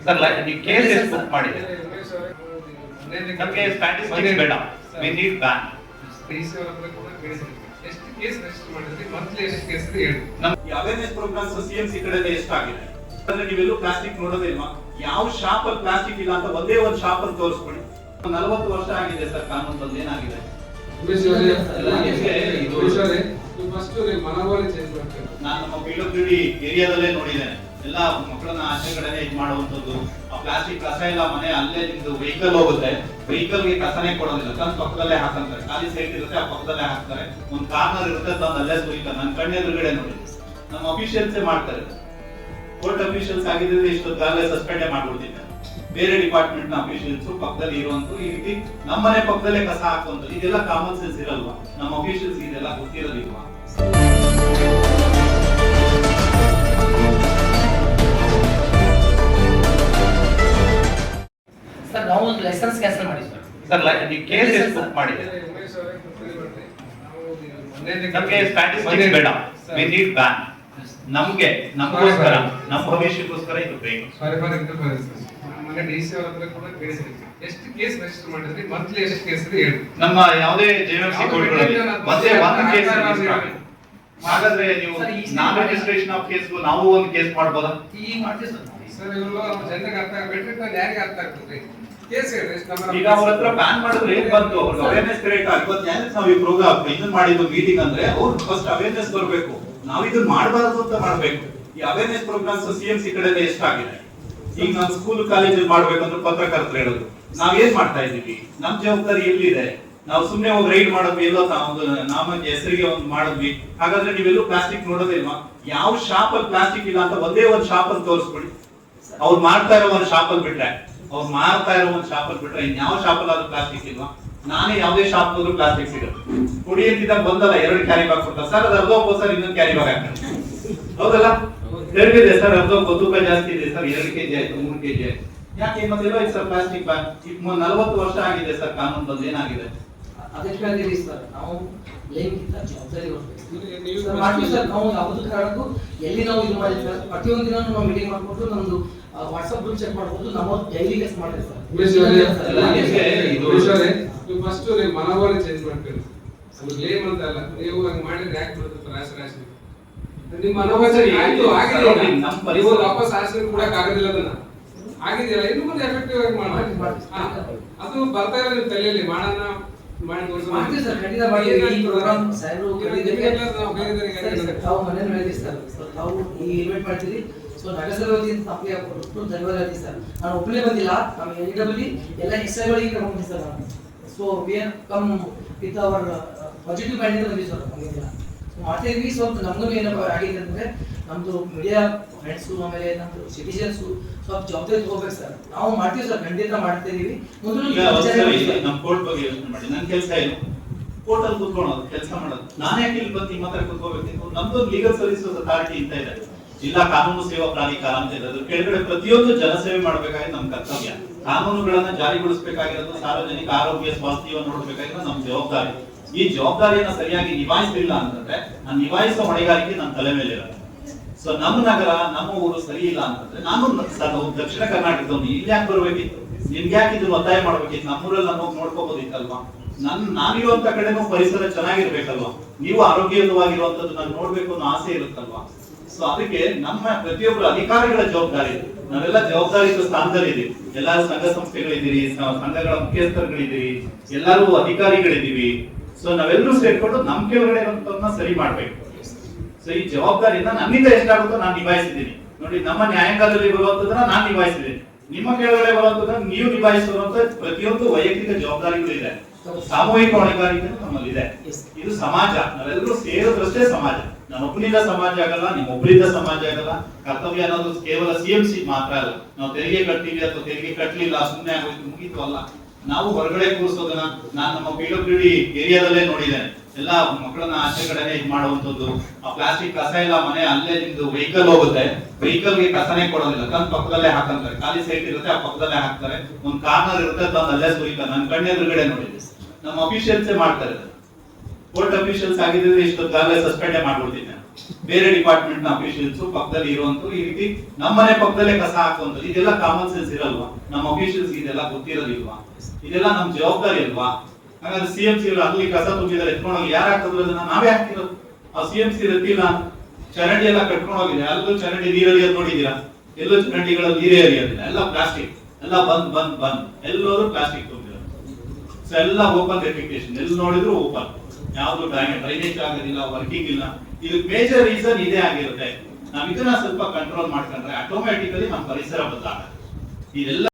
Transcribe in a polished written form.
Sir ನೀವು case ಎಷ್ಟು book ಮಾಡಿದ್ದೀರಿ? ನಮಗೆ ಸ್ಟ್ಯಾಟಿಸ್ಟಿಕ್ಸ್ ಬೇಡ, ವಿ ನೀಡ್ ಬ್ಯಾನ್. ಎಷ್ಟು ಕೇಸ್ ರಿಜಿಸ್ಟರ್ ಮಾಡಿದ್ರಿ, ಮಂತ್ಲಿ ಎಷ್ಟು ಕೇಸ್ ಇದೆ ಹೇಳಿ. ನಮ್ಮ ಅವೇರ್ನೆಸ್ ಪ್ರೋಗ್ರಾಮ್ಸ್ ಸಿಎಂಸಿ ಕಡೆ ಎಷ್ಟಾಗಿದೆ ಅಂದ್ರೆ ನೀವೆಲ್ಲೂ ಪ್ಲಾಸ್ಟಿಕ್ ನೋಡೋದೇ ಇಲ್ವಾ? ಯಾವ ಶಾಪ್ ಅಲ್ಲಿ ಪ್ಲಾಸ್ಟಿಕ್ ಇಲ್ಲ ಅಂತ ಒಂದೇ ಒಂದು ಶಾಪ್ ಅಲ್ಲಿ ತೋರಿಸ್ಬಿಡಿ. 40 ವರ್ಷ ಆಗಿದೆ ಸರ್ ಕಾನೂನು ಬಂದು ಏನಾಗಿದೆ? ನಾನು ನಮ್ಮ ಪಿಡಬ್ಲ್ಯೂಡಿ ಏರಿಯಾದಲ್ಲೇ ನೋಡಿದ್ದೇನೆ. ಎಲ್ಲ ಮಕ್ಕಳನ್ನ ಆಚೆ ಕಡೆನೆ ಇದು ಮಾಡುವಂತದ್ದು. ಆ ಪ್ಲಾಸ್ಟಿಕ್ ಕಸ ಎಲ್ಲ ಮನೆ ಅಲ್ಲೇ ನಿಮ್ದು ವೆಹಿಕಲ್ ಹೋಗುತ್ತೆ, ವೆಹಿಕಲ್ ಗೆ ಕಸನೇ ಕೊಡೋದಿಲ್ಲ, ತಂದು ಪಕ್ಕದಲ್ಲೇ ಹಾಕಂತಾರೆ. ಖಾಲಿ ಸೈಟ್ ಇರುತ್ತೆ, ಆ ಪಕ್ಕದಲ್ಲೇ ಹಾಕ್ತಾರೆ. ಒಂದು ಕಾರ್ನರ್ ಇರುತ್ತೆ, ತಂದು ಅಲ್ಲೇ ಸುರಿತಾರೆ. ನನ್ನ ಕಣ್ಣೆದುರುಗಡೆ ನೋಡಿ. ನಮ್ಮ ಅಫಿಷಿಯಲ್ಸೇ ಮಾಡ್ತಾರೆ. ಕೋರ್ಟ್ ಅಫಿಷಿಯಲ್ಸ್ ಆಗಿದ್ರೆ ಇಷ್ಟೊತ್ತಾಗಲೇ ಸಸ್ಪೆಂಡೇ ಮಾಡ್ಬಿಡ್ತಿದ್ದೆ. ಬೇರೆ ಡಿಪಾರ್ಟ್ಮೆಂಟ್ ನ ಅಫಿಷಿಯಲ್ಸ್ ಪಕ್ಕದಲ್ಲಿ ಇರುವಂತ ಈ ರೀತಿ ನಮ್ಮನೆ ಪಕ್ಕದಲ್ಲೇ ಕಸ ಹಾಕುವಂತ ಇದೆಲ್ಲ ಕಾಮನ್ ಸೆನ್ಸ್ ಇರಲ್ವಾ? ನಮ್ಮ ಅಫಿಷಿಯಲ್ಸ್ ಇದೆಲ್ಲ ಗೊತ್ತಿರೋದಿಲ್ವಾ? ಸರ್ ನಾವು ಒಂದು ಲೈಸೆನ್ಸ್ ಕ್ಯಾನ್ಸಲ್ ಮಾಡಿ ಸರ್ ನೀವು ಕೇಸ್ ಎಷ್ಟು ಬುಕ್ ಮಾಡಿದ್ದೀರಿ? ನಮಗೆ ಸ್ಟ್ಯಾಟಿಸ್ಟಿಕ್ಸ್ ಬೇಡ, ವಿ ನೀಡ್ ಬ್ಯಾನ್. ನಮಗೋಸ್ಕರ ನಮ್ಮ ಭವಿಷ್ಯಕ್ಕೋಸ್ಕರ ಇದು ಬೇಕು. Sorry for interference. ಮೊನ್ನೆ ಡಿಸಿ ಅವರ ಹತ್ರ ಕೂಡ ಕೇಳಿದ್ರಿ, ಎಷ್ಟು ಕೇಸ್ ರಿಜಿಸ್ಟರ್ ಮಾಡಿದ್ರಿ, ಮಂತ್ಲಿ ಎಷ್ಟು ಕೇಸ್ ಇದೆ ಹೇಳಿ. ನಮ್ಮ ಯಾವುದೇ ಜೆಎಂಸಿ ಕೋರ್ಟ್ಗಳಲ್ಲಿ ಮತ್ತೆ ಒಂದು ಕೇಸ್ ರಿಜಿಸ್ಟರ್. ಹಾಗಾದ್ರೆ ನೀವು ನಾನ್ ರಿಜಿಸ್ಟ್ರೇಷನ್ ಆಫ್ ಕೇಸ್ಗೂ ನಾವು ಒಂದು ಕೇಸ್ ಮಾಡ್ಬೋದಾ? ಈಗ ಮಾಡ್ತೀವಿ ಸರ್. ಇವರು ಜನರಿಗೆ ಅರ್ಥ ಆಗಬೇಕು, ನಾನು ಯಾರಿಗೆ ಅರ್ಥ ಆಗ್ತದೆ ಕೇಸ್ ಹೇಳಿ. ಈಗ ಅವ್ರ ಹತ್ರ ಬ್ಯಾನ್ ಮಾಡಿದ್ರೆ ಏನ್ ಬಂತು? ಅವ್ರಿಗೆ ಅವೇರ್ನೆಸ್ ಕ್ರಿಯೇಟ್ ಇವತ್ತು ನಾವು ಈ ಪ್ರೋಗ್ರಾಮ್ ಇದನ್ನ ಮಾಡಿದ್ದು ಮೀಟಿಂಗ್ ಅಂದ್ರೆ ಅವ್ರು ಫಸ್ಟ್ ಅವೇರ್ನೆಸ್ ಬರಬೇಕು. ನಾವು ಇದನ್ನ ಮಾಡಬಾರದು ಅಂತ ಮಾಡ್ಬೇಕು. ಈ ಅವೇರ್ನೆಸ್ ಪ್ರೋಗ್ರಾಮ್ಸ್ ಸಿಎಂಸಿ ಕಡೆ ಎಷ್ಟಾಗಿದೆ? ಈಗ ನಾವು ಸ್ಕೂಲ್ ಕಾಲೇಜಲ್ಲಿ ಮಾಡ್ಬೇಕಂದ್ರೆ ಪತ್ರಕರ್ತರು ಹೇಳೋದು ನಾವೇನ್ ಮಾಡ್ತಾ ಇದೀವಿ, ನಮ್ ಜವಾಬ್ದಾರಿ ಎಲ್ಲಿದೆ? ನಾವು ಸುಮ್ನೆ ಹೋಗಿ ರೈಡ್ ಮಾಡೋದು ಎಲ್ಲೋ ನಾಮ ಹೆಸರಿಗೆ ಒಂದು ಮಾಡಿದ್ವಿ. ಹಾಗಾದ್ರೆ ನೀವೆಲ್ಲೂ ಪ್ಲಾಸ್ಟಿಕ್ ನೋಡೋದೇ ಇಲ್ವಾ? ಯಾವ ಶಾಪ್ ಅಲ್ಲಿ ಪ್ಲಾಸ್ಟಿಕ್ ಇಲ್ಲ ಅಂತ ಒಂದೇ ಒಂದು ಶಾಪ್ ಅಲ್ಲಿ ತೋರಿಸ್ಬಿಡಿ. ಅವ್ರು ಮಾಡ್ತಾ ಇರೋ ಒಂದು ಶಾಪ್ ಅಲ್ಲಿ ಬಿಟ್ರೆ, ಅವ್ರು ಮಾರ್ತಾ ಇರೋ ಒಂದು ಶಾಪ್ ಅಲ್ಲಿ ಬಿಟ್ರೆ ಇನ್ಯಾವ ಶಾಪ್ ಅಲ್ಲಿ ಪ್ಲಾಸ್ಟಿಕ್ ಇಲ್ವಾ? ನಾನೇ ಯಾವುದೇ ಶಾಪ್ ಹೋದ್ರು ಪ್ಲಾಸ್ಟಿಕ್ ಸಿಗುತ್ತೆ. ಕುಡಿ ಅಂತಿದ್ದಾಗ ಬಂದಲ್ಲ 2 ಕ್ಯಾರಿ ಬ್ಯಾಗ್ ಕೊಡ್ತಾರೆ ಸರ್, ಅದು ಅರ್ಧ ಸರ್ ಇನ್ನೊಂದು ಕ್ಯಾರಿ ಬ್ಯಾಗ್ ಹಾಕ್ತಾರೆ. ಹೌದಲ್ಲ? ತೆರಗಿದೆ ಸರ್, ಅರ್ಧ ತೂಕ ಜಾಸ್ತಿ ಇದೆ ಸರ್, 2 kg ಆಯ್ತು, 3 kg ಆಯ್ತು. ಯಾಕೆ ಮತ್ತೆಲ್ಲ ಸರ್ ಪ್ಲಾಸ್ಟಿಕ್ ಬ್ಯಾಗ್? 40 ವರ್ಷ ಆಗಿದೆ ಸರ್ ಕಾನೂನು ಬಂದು ಏನಾಗಿದೆ? ಅದಕ್ಕಾಗಿ ಸರ್ ನಾವು ಲೈಂಗಿಕ ಜವಾಬ್ದಾರಿ ಮಾಡ್ತೀವಿ ಸರ್. ನಾವು ಯಾವುದೇ ಕಾರಣಕ್ಕೂ ಎಲ್ಲಿ ನಾವು ಇದು ಮಾಡಿದ್ವಿ ಪ್ರತಿಯೊಂದು ದಿನ ನಾವು ಮೀಟಿಂಗ್ ಮಾಡ್ಕೊಂಡು ನಮ್ದು ವಾಟ್ಸ್ಆಪ್ ಗ್ರೂಪ್ ಚೆಕ್ ಮಾಡ್ಕೊಂಡು ನಾವು ಡೈಲಿ ಗೆಸ್ಟ್ ಮಾಡಿದ್ವಿ ಸರ್. ಫಸ್ಟ್ ಮನೋಭಾವನೆ ಚೇಂಜ್ ಮಾಡ್ತೀವಿ. ಅದು ಬ್ಲೇಮ್ ಅಂತ ಅಲ್ಲ, ನೀವು ಹಂಗೆ ಮಾಡಿದ್ರೆ ಯಾಕೆ ಬರುತ್ತೆ ರಾಶಿ ರಾಶಿ ನಿಮ್ಮ ಮನೋಭಾವನೆ ಆಯ್ತು ಆಗಿದೆ. ನೀವು ವಾಪಸ್ ಆಶ್ರಯ ಕೂಡ ಆಗೋದಿಲ್ಲ, ಅದನ್ನ ಆಗಿದೆಯಲ್ಲ ಇನ್ನು ಮುಂದೆ ಎಫೆಕ್ಟಿವ್ ಆಗಿ ಮಾಡಿ. ಅದು ಬರ್ತಾ ಇಲ್ಲ ನಿಮ್ಮ ತಲೆಯಲ್ಲಿ ಮಾಡೋಣ ಮಾಡ್ತೀವಿ ಸರ್, ಖಂಡಿತ ಮಾಡಿ. ಈ ಪ್ರೋಗ್ರಾಮ್ ಸಾಹೇಬರು ತಾವು ಮನೇಲಿ ಹೇಳಿದ್ರಿ ಸರ್, ತಾವು ಈ ಇನ್ವೈಟ್ ಮಾಡ್ತೀರಿ. ಸೊ ನಗರಸಭೆ ವತಿಯಿಂದ ತಪ್ಪಲೆ ಕೊಟ್ಟು ಧನ್ಯವಾದ ಸರ್. ನಾನು ಒಬ್ಬನೇ ಬಂದಿಲ್ಲ, ನಮ್ಮ ಎಲ್ಡಬ್ಲ್ಯೂ ಎಲ್ಲ ಎಸ್ಐಗಳಿಗೆ ಕರ್ಕೊಂಡು ಸರ್ ನಾನು. So we are come with our positive mind ಬಂದಿವಿ ಸರ್. ನಮಗೆಲ್ಲ ಮಾಡ್ತಾ ಇದ್ವಿ. ಸ್ವಲ್ಪ ನಮಗೂ ಏನಪ್ಪ ಆಗಿದೆ ಅಂದ್ರೆ ನಮ್ದು ಮೀಡಿಯಾ ಫ್ರೆಂಡ್ಸು ಆಮೇಲೆ ನಮ್ದು ಸಿಟಿಜನ್ಸು ಸ್ವಲ್ಪ ಜವಾಬ್ದಾರಿ ತಗೋಬೇಕು ಸರ್. ನಾವು ಮಾಡ್ತೀವಿ ಸರ್, ಖಂಡಿತ ಮಾಡ್ತಾ ಇದೀವಿ. ನಮ್ಮ ಕೋರ್ಟ್ ಬಗ್ಗೆ ಯೋಚನೆ ಮಾಡಿ. ನನ್ನ ಕೆಲಸ ಏನು? ಕೋರ್ಟ್ ಅಲ್ಲಿ ಕೂತ್ಕೊಳ್ಳೋದು, ಕೆಲಸ ಮಾಡೋದು. ನಾನೇ ಯಾಕೆ ಇಲ್ಲಿ ಬಂದು ನಿಮ್ಮ ಹತ್ರ ಕೂತ್ಕೋಬೇಕಿತ್ತು? ನಮ್ದು ಲೀಗಲ್ ಸರ್ವಿಸಸ್ ಅಥಾರಿಟಿ ಅಂತ ಇದೆ, ಜಿಲ್ಲಾ ಕಾನೂನು ಸೇವಾ ಪ್ರಾಧಿಕಾರ ಅಂತ ಇದೆ. ಅದ್ರ ಕೆಳಗಡೆ ಪ್ರತಿಯೊಂದು ಜನಸೇವೆ ಮಾಡಬೇಕಾಗಿ ನಮ್ಮ ಕರ್ತವ್ಯ. ಕಾನೂನುಗಳನ್ನ ಜಾರಿಗೊಳಿಸಬೇಕಾಗಿರೋದು, ಸಾರ್ವಜನಿಕ ಆರೋಗ್ಯ ಸ್ವಾಸ್ಥ್ಯವನ್ನು ನೋಡಬೇಕಾಗಿರೋದು ನಮ್ಮ ಜವಾಬ್ದಾರಿ. ಈ ಜವಾಬ್ದಾರಿಯನ್ನ ಸರಿಯಾಗಿ ನಿಭಾಯಿಸಲಿಲ್ಲ ಅಂತಂದ್ರೆ ನಾನು ನಿಭಾಯಿಸುವ ಹೊಣೆಗಾರಿಕೆ ನನ್ನ ತಲೆ ಮೇಲೆ ಇರುತ್ತೆ. ಸೊ ನಮ್ಮ ನಗರ, ನಮ್ಮ ಊರು ಸರಿ ಇಲ್ಲ ಅಂತಂದ್ರೆ ನಾನು ದಕ್ಷಿಣ ಕರ್ನಾಟಕದವನು ಇಲ್ಲಿ ಯಾಕೆ ಬರ್ಬೇಕಿತ್ತು? ನಿಮ್ಗೆ ಯಾಕೆ ಇದನ್ನ ಒತ್ತಾಯ ಮಾಡ್ಬೇಕಿತ್ತು? ನಮ್ಮೂರಲ್ಲಿ ನಾನು ನೋಡ್ಕೋಬಹುದಿತ್ತಲ್ವಾ? ನಾನಿರುವಂತ ಕಡೆನೂ ಪರಿಸರ ಚೆನ್ನಾಗಿರ್ಬೇಕಲ್ವಾ? ನೀವು ಆರೋಗ್ಯವಾಗಿರುವಂತದ್ದು ನಾನು ನೋಡ್ಬೇಕು ಅನ್ನೋ ಆಸೆ ಇರುತ್ತಲ್ವಾ? ಸೊ ಅದಕ್ಕೆ ನಮ್ಮ ಪ್ರತಿಯೊಬ್ಬರು ಅಧಿಕಾರಿಗಳ ಜವಾಬ್ದಾರಿ ಇದೆ. ನಾವೆಲ್ಲ ಜವಾಬ್ದಾರಿಯುತ ಸ್ಥಾನದಲ್ಲಿ ಇದೀವಿ. ಎಲ್ಲರೂ ಸಂಘ ಸಂಸ್ಥೆಗಳಿದ್ದೀರಿ, ಸಂಘಗಳ ಮುಖ್ಯಸ್ಥರುಗಳಿದ್ದೀರಿ, ಎಲ್ಲರೂ ಅಧಿಕಾರಿಗಳಿದ್ದೀವಿ. ಸೊ ನಾವೆಲ್ಲರೂ ಸೇರ್ಕೊಂಡು ನಮ್ ಕೆಳಗಡೆ ಇರುವಂತವನ್ನ ಸರಿ ಮಾಡ್ಬೇಕು. ಸೊ ಈ ಜವಾಬ್ದಾರಿಯಿಂದ ನನ್ನಿಂದ ಎಷ್ಟಾಗುತ್ತೋ ನಾನು ನಿಭಾಯಿಸಿದ್ದೀನಿ. ನೋಡಿ, ನಮ್ಮ ನ್ಯಾಯಾಂಗದಲ್ಲಿ ಬರುವಂತದನ್ನ ನಾನು ನಿಭಾಯಿಸಿದ್ದೀನಿ. ನಿಮ್ಮ ಕೆಳಗಡೆ ಬರುವಂತದನ್ನ ನೀವು ನಿಭಾಯಿಸುವಂತ ಪ್ರತಿಯೊಂದು ವೈಯಕ್ತಿಕ ಜವಾಬ್ದಾರಿಗಳು ಇದೆ. ಸಾಮೂಹಿಕ ಹೊಣೆಗಾರಿಕೆ ನಮ್ಮಲ್ಲಿದೆ. ಇದು ಸಮಾಜ, ನಾವೆಲ್ಲರೂ ಸೇರಿದ್ರಷ್ಟೇ ಸಮಾಜ. ನಾನೊಬ್ಬನಿಂದ ಸಮಾಜ ಆಗಲ್ಲ, ನಿಮ್ಮೊಬ್ಬರಿಂದ ಸಮಾಜ ಆಗಲ್ಲ. ಕರ್ತವ್ಯ ಅನ್ನೋದು ಕೇವಲ ಸಿಎಂಸಿ ಮಾತ್ರ ಅಲ್ಲ. ನಾವು ತೆರಿಗೆ ಕಟ್ತೀವಿ ಅಥವಾ ತೆರಿಗೆ ಕಟ್ಟಲಿಲ್ಲ ಸುಮ್ಮನೆ ಆಗೋಯ್ತು ಮುಗೀತು ಅಲ್ಲ. ನಾವು ಹೊರಗಡೆ ಕೂರಿಸೋದನ್ನ ನಾನು ನಮ್ಮ ಪಿಡಬ್ಲ್ಯೂಡಿ ಏರಿಯಾದಲ್ಲೇ ನೋಡಿದ್ದೇನೆ. ಎಲ್ಲ ಮಕ್ಕಳನ್ನ ಆಚೆ ಕಡೆನೆ ಇದು ಮಾಡುವಂತದ್ದು. ಆ ಪ್ಲಾಸ್ಟಿಕ್ ಕಸ ಎಲ್ಲ ಮನೆ ಅಲ್ಲೇ ನಿಮ್ದು ವೆಹಿಕಲ್ ಹೋಗುತ್ತೆ, ವೆಹಿಕಲ್ ಗೆ ಕಸನೇ ಕೊಡೋದಿಲ್ಲ, ತಂದು ಪಕ್ಕದಲ್ಲೇ ಹಾಕಂತಾರೆ. ಖಾಲಿ ಸೈಟ್ ಇರುತ್ತೆ, ಆ ಪಕ್ಕದಲ್ಲೇ ಹಾಕ್ತಾರೆ. ಒಂದು ಕಾರ್ನರ್ ಇರುತ್ತೆ, ತಂದು ಅಲ್ಲೇ ಸುರಿತಾರೆ. ನನ್ನ ಕಣ್ಣೆದುರುಗಡೆ ನೋಡಿದ್ದೆ. ನಮ್ಮ ಅಫಿಷಿಯಲ್ಸೇ ಮಾಡ್ತಾರೆ. ಕೋರ್ಟ್ ಅಫಿಷಿಯಲ್ಸ್ ಆಗಿದ್ರೆ ಇಷ್ಟೊತ್ತಾಗಲೇ ಸಸ್ಪೆಂಡೇ ಮಾಡ್ಬಿಡ್ತೀನಿ. ಬೇರೆ ಡಿಪಾರ್ಟ್ಮೆಂಟ್ ನ ಅಫಿಷಿಯಲ್ಸ್ ಪಕ್ಕದಲ್ಲಿ ಇರುವಂತರು ಈ ರೀತಿ ನಮ್ಮನೆ ಪಕ್ಕದಲ್ಲೇ ಕಸ ಹಾಕುವಂಥದ್ದು ಇದೆಲ್ಲ ಕಾಮನ್ ಸೆನ್ಸ್ ಇರಲ್ವಾ? ನಮ್ಮ ಅಫಿಷಿಯಲ್ಸ್ ಇದೆಲ್ಲ ಗೊತ್ತಿರೋದಿಲ್ವಾ? ಇದೆಲ್ಲ ನಮ್ ಜವಾಬ್ದಾರಿ ಅಲ್ವಾ? ಹಾಗಾದ್ರೆ CMC ಅಲ್ಲಿ ಕಸ ತುಂಬಿದ್ದಾರೆ ಎತ್ಕೊಂಡೋಗಿ ಯಾರು ಹಾಕಿದ್ರು ಅದನ್ನ ನಾವೇ ಹಾಕ್ತಿರೋದು. ಆ CMC ರತಿಲ್ಲ ಚರಂಡಿ ಎಲ್ಲ ಕಟ್ಕೊಂಡು ಹೋಗಿದೆ, ಎಲ್ಲೂ ಚರಂಡಿ ನೀರು ಹರಿಯೋದು ನೋಡಿದೀರಾ? ಎಲ್ಲೂ ಚರಂಡಿಗಳಲ್ಲಿ ನೀರೇ ಹರಿಯೋದಿಲ್ಲ, ಎಲ್ಲ ಪ್ಲಾಸ್ಟಿಕ್, ಎಲ್ಲ ಬಂದ್ ಎಲ್ಲರೂ ಪ್ಲಾಸ್ಟಿಕ್ ತುಂಬಿರೋದು. ಸೊ ಎಲ್ಲ ಓಪನ್ ಡೆಫಿಕೇಶನ್, ಎಲ್ಲಿ ನೋಡಿದ್ರು ಓಪನ್, ಯಾವ್ದು ಡ್ರೈನೇಜ್ ಆಗೋದಿಲ್ಲ, ವರ್ಕಿಂಗ್ ಇಲ್ಲ. ಇದಕ್ಕೆ ಮೇಜರ್ ರೀಸನ್ ಇದೇ ಆಗಿರುತ್ತೆ. ನಾವ್ ಇದನ್ನ ಸ್ವಲ್ಪ ಕಂಟ್ರೋಲ್ ಮಾಡ್ಕೊಂಡ್ರೆ ಆಟೋಮ್ಯಾಟಿಕಲಿ ನಮ್ಮ ಪರಿಸರ ಬದಲಾಗುತ್ತೆ. ಇದೆಲ್ಲ